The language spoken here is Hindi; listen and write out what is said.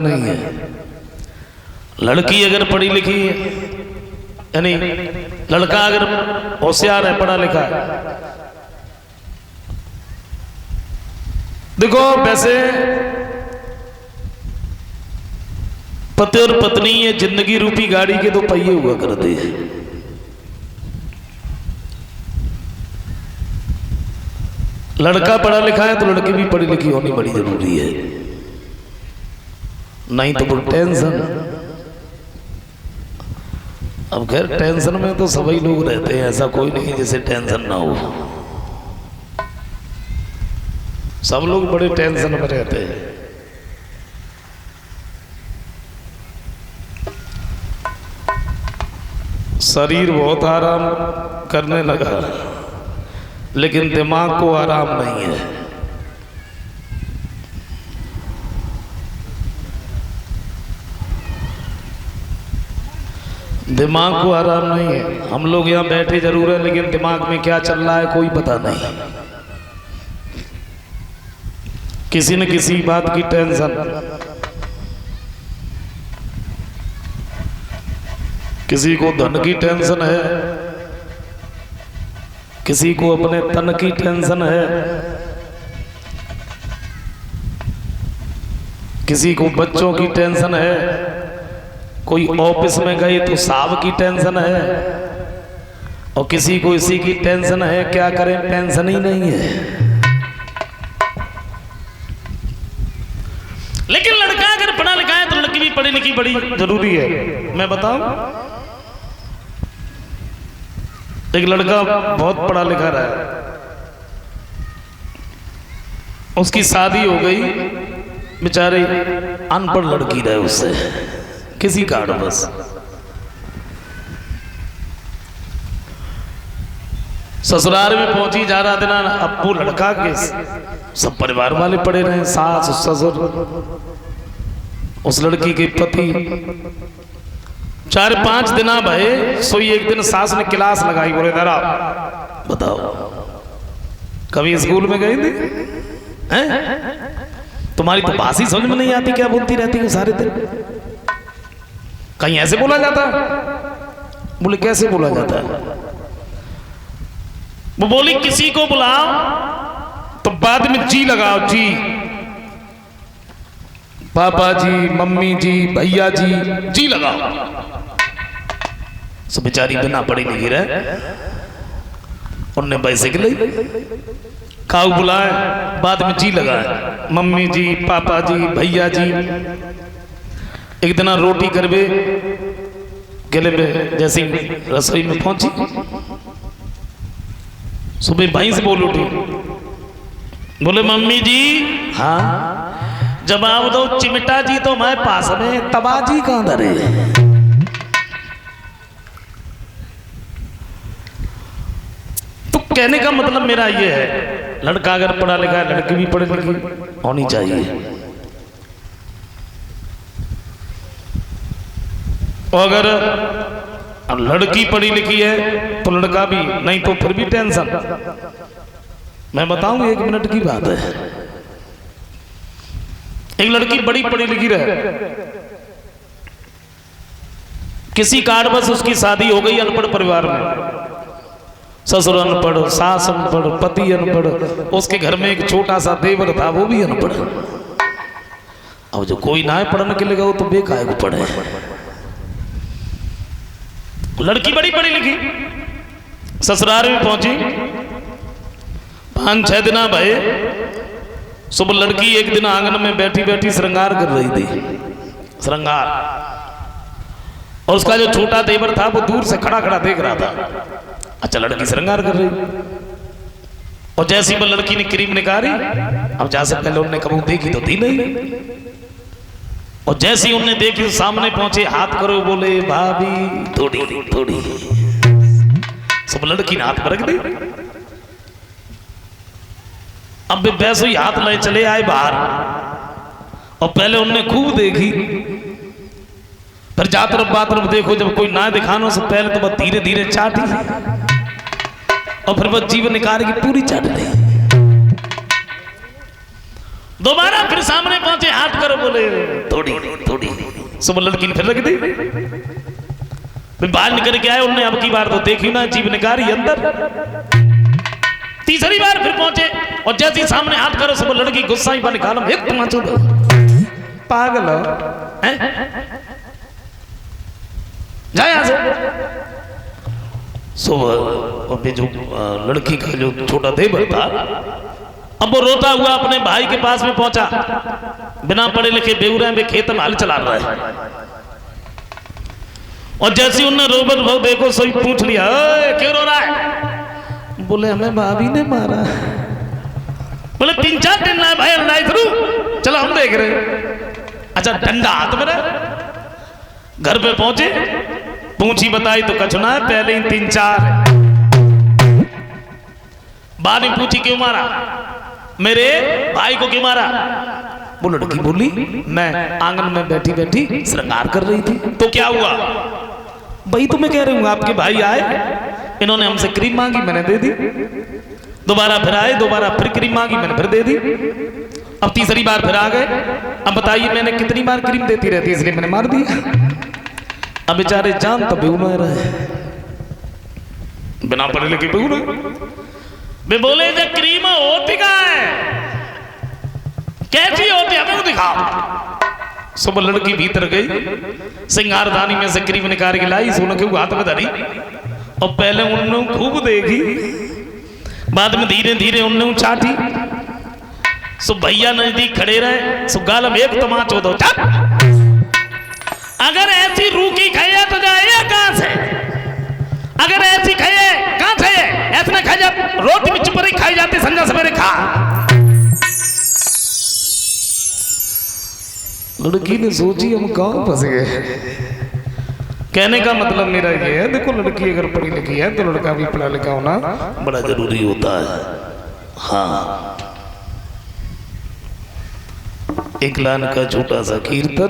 नहीं है। लड़की अगर पढ़ी लिखी है, यानी लड़का अगर होशियार है, पढ़ा लिखा है। देखो वैसे पति और पत्नी ये जिंदगी रूपी गाड़ी के दो पहिए हुआ करते हैं। लड़का पढ़ा लिखा है तो लड़की भी पढ़ी लिखी होनी बड़ी जरूरी है, नहीं तो फिर टेंशन। अब खैर टेंशन में तो सभी लोग रहते हैं, ऐसा कोई नहीं जिसे टेंशन ना हो। सब लोग बड़े टेंशन में रहते हैं। शरीर बहुत आराम करने लगा, लेकिन दिमाग को आराम नहीं है। दिमाग को आराम नहीं है। हम लोग यहाँ बैठे जरूर हैं, लेकिन दिमाग में क्या चल रहा है कोई पता नहीं। किसी न किसी बात की टेंशन, किसी को धन की टेंशन है, किसी को अपने तन की टेंशन है, किसी को बच्चों की टेंशन है, कोई ऑफिस में गए तो साहब की टेंशन है, और किसी को इसी की टेंशन है। क्या करें, पेंशन ही नहीं है। लेकिन लड़का अगर पढ़ा लिखा है तो लड़की भी पढ़ी लिखी बड़ी जरूरी है। मैं बताऊं, एक लड़का बहुत पढ़ा लिखा रहा, उसकी शादी हो गई, बेचारे अनपढ़ लड़की रहे उससे किसी कारण बस। ससुराल में पहुंची, जा रहा दिन अब वो लड़का के सब परिवार वाले पड़े रहे, सास ससुर, उस लड़की के पति। 4-5 दिन भये सोई। एक दिन सास ने क्लास लगाई, बोले जरा बताओ कभी स्कूल में गई थी? तुम्हारी तो भाषा समझ में नहीं आती, क्या बोलती रहती है सारे दिन? कहीं ऐसे बोला जाता है? बोले कैसे बोला जाता है? वो बोली किसी को बुलाओ तो बाद में जी लगाओ, जी। पापा जी, मम्मी जी, भैया जी, जी लगाओ। सो बेचारी बिना पढ़ी लिखी रहे, उनने बाइसिकल काऊ बुलाए, बाद में जी लगाए, मम्मी जी, पापा जी, भैया जी। एक दिन रोटी करवे गले में, जैसे रसोई में पहुंची, सुबह भाई से बोल उठी, बोले मम्मी जी, हाँ जवाब दो, चिमटा जी तो मैं पास में, तबाजी कहां धरे? तो कहने का मतलब मेरा ये है, लड़का अगर पढ़ा लिखा है, लड़की भी पढ़ी लिखी होनी चाहिए। और अगर लड़की पढ़ी लिखी है तो लड़का भी, नहीं तो फिर भी टेंशन। मैं बताऊं, 1 मिनट की बात है। एक लड़की बड़ी पढ़ी लिखी रहे, किसी कारणवश उसकी शादी हो गई अनपढ़ परिवार में। ससुर अनपढ़, सास अनपढ़, पति अनपढ़, उसके घर में एक छोटा सा देवर था, वो भी अनपढ़। अब जो कोई ना पढ़ने के लिए, वो तो बेकार को पढ़े। लड़की बड़ी पढ़ी लिखी, ससुराल में पहुंची, 5-6 दिन भये। सुबह लड़की एक दिन आंगन में बैठी बैठी श्रृंगार कर रही थी, श्रृंगार। और उसका जो छोटा देवर था वो दूर से खड़ा खड़ा देख रहा था। अच्छा, लड़की श्रृंगार कर रही, और जैसी वो लड़की ने क्रीम निकाली, अब जा से पहले उन्होंने कभी देखी तो थी नहीं, और जैसी उन्हें देखी तो सामने पहुंचे, हाथ करो, बोले भाभी थोड़ी थोड़ी। सब लड़की ने हाथ रख दी। अब वैसे ही हाथ ले चले आए बाहर, और पहले उन्होंने खूब देखी, फिर जात तरफ बात तरफ देखो, जब कोई ना दिखाने से पहले तो वह धीरे धीरे चाटी, और फिर वह जीवन निकाल की पूरी चाट ली। दोबारा फिर सामने पहुंचे, हाथ करो, बोले थोड़ी थोड़ी। सब लड़की ने फिर रख दी। बाहर निकल के आए, उन्होंने अब की बार तो देखी ना जीव निकारी अंदर। तीसरी बार फिर पहुंचे और जैसे सामने हाथ करो सब लड़की गुस्सा ही निकालो, एक तमाचो दो। पागल हो जा यहाँ से। अभी जो लड़की का जो छोटा देवर था, अब वो रोता हुआ अपने भाई के पास में पहुंचा। बिना पढ़े लिखे बेउरे में खेत में हल चला रहा है। और जैसे उन्होंने रोबत भाव देखो सही पूछ लिया, क्यों रो रहा है? बोले हमें भाभी ने मारा। बोले 3-4 दिन ना भाई लड़ाई शुरू, चलो हम देख रहे। अच्छा डंडा हाथ में रहा। घर पे पहुंचे, पूछी बताई तो कछ ना, पहले ही 3-4। बाद में पूछी क्यों मारा, मेरे भाई को क्यों मारा? वो लड़की बोली मैं आंगन में बैठी बैठी श्रृंगार कर रही थी। तो क्या हुआ? भाई तो मैं कह रही हूँ आपके भाई आए, इन्होंने हमसे क्रीम मांगी, मैंने दे दी। दोबारा फिर आए, दोबारा फिर क्रीम मांगी, मैंने फिर दे दी। अब तीसरी बार फिर आ गए। अब बताइए मैंने कितनी बार क्रीम देती रहती, इसलिए मैंने मार दिया। अब बेचारे जान तो बेउना रहे, बिना पढ़े लिखे बेउना। वे बोले जब क्रीम होती कहाँ है, कैसी होती है, हमें दिखाओ। सब लड़की भीतर गई, सिंगारदानी में से क्रीम निकाल के लाई, सोने के हाथ में धरी। और पहले उन्होंने खूब देखी, बाद में धीरे धीरे उन्होंने चाटी। सो भैया नजदीक खड़े रहे, सो गाल में एक तमाचो दो। अगर ऐसी रूखी खाए तो जाए कहां से? अगर ऐसी खाए कहां से? ऐसे ना खाई जा, रोटी में चुपरी खाई जाती, संजा सवेरे खा। लड़की ने सोची हम कहां फंस गए। कहने का मतलब मेरा ये है, देखो लड़की अगर पढ़ी लिखी है तो लड़का भी पढ़ा लिखा होना बड़ा जरूरी होता है। हाँ, एक लाइन का छोटा सा कीर्तन।